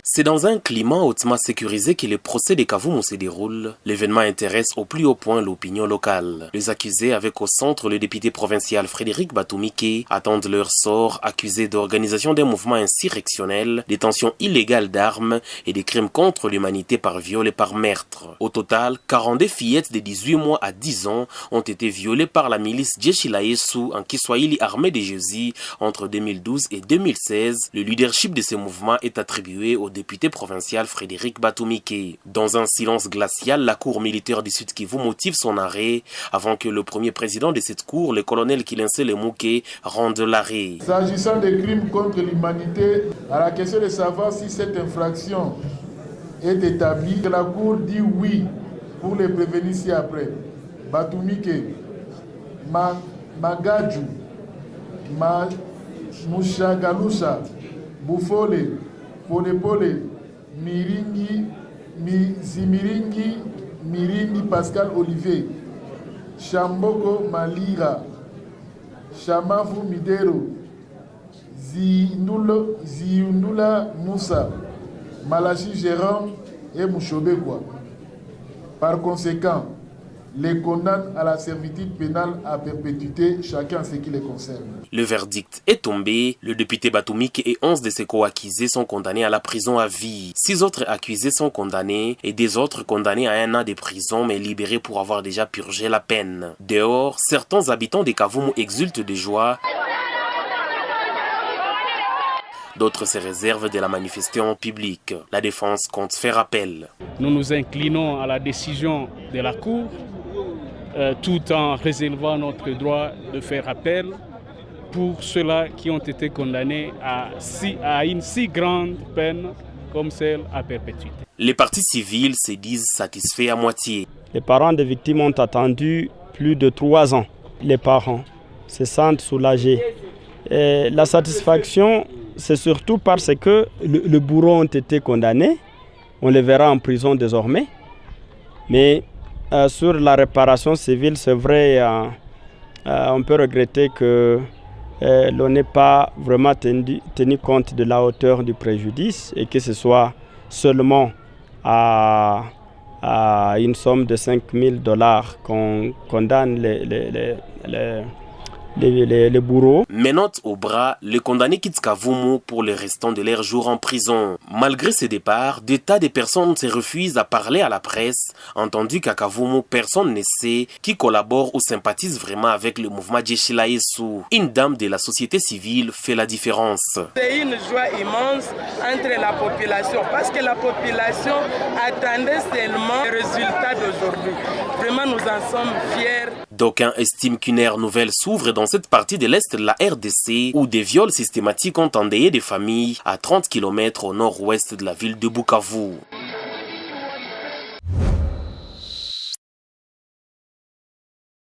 C'est dans un climat hautement sécurisé que le procès de Kavumu se déroule. L'événement intéresse au plus haut point l'opinion locale. Les accusés, avec au centre le député provincial Frédéric Batumike, attendent leur sort, accusés d'organisation d'un mouvement insurrectionnel, détention illégale d'armes et des crimes contre l'humanité par viol et par meurtre. Au total, 42 fillettes de 18 mois à 10 ans ont été violées par la milice Jeshi la Yesu en Kiswahili armée de Jésus entre 2012 et 2016. Le leadership de ce mouvement est attribué au député provincial Frédéric Batumike. Dans un silence glacial, la cour militaire du Sud Kivu motive son arrêt avant que le premier président de cette cour, le colonel Kilense Lemuke, rende l'arrêt. S'agissant des crimes contre l'humanité, à la question de savoir si cette infraction est établie, la cour dit oui pour les prévenir ci-après. Batumike, Magaju, Mushagalusha, Bufole, Polepole, Zimiringi, Miringi Pascal Olivier, Shamboko Malira, Shamafu Midero, Ziundula Moussa, Malachi Jérôme et Mouchobekwa. Par conséquent, les condamne à la servitude pénale à perpétuité, chacun ce qui les concerne. Le verdict est tombé. Le député Batumike et 11 de ses co-accusés sont condamnés à la prison à vie. 6 autres accusés sont condamnés et des autres condamnés à 1 an de prison mais libérés pour avoir déjà purgé la peine. Dehors, certains habitants de Kavumu exultent de joie. D'autres se réservent de la manifester en public. La défense compte faire appel. Nous nous inclinons à la décision de la Cour, tout en réservant notre droit de faire appel pour ceux-là qui ont été condamnés à une si grande peine comme celle à perpétuité. Les partis civils se disent satisfaits à moitié. Les parents des victimes ont attendu plus de 3 ans. Les parents se sentent soulagés. Et la satisfaction, c'est surtout parce que le bourreau ont été condamnés. On les verra en prison désormais. Mais sur la réparation civile, c'est vrai, on peut regretter que l'on n'ait pas vraiment tenu compte de la hauteur du préjudice et que ce soit seulement à une somme de $5,000 qu'on condamne les bourreaux. Menottes au bras, les condamnés quittent Kavumu pour le restant de leur jour en prison. Malgré ce départ, des tas de personnes se refusent à parler à la presse, entendu qu'à Kavumu, personne ne sait qui collabore ou sympathise vraiment avec le mouvement Jeshi la Yesu. Une dame de la société civile fait la différence. C'est une joie immense entre la population, parce que la population attendait seulement les résultats d'aujourd'hui. Vraiment, nous en sommes fiers. D'aucuns estiment qu'une ère nouvelle s'ouvre dans cette partie de l'Est de la RDC où des viols systématiques ont endeuillé des familles à 30 km au nord-ouest de la ville de Bukavu.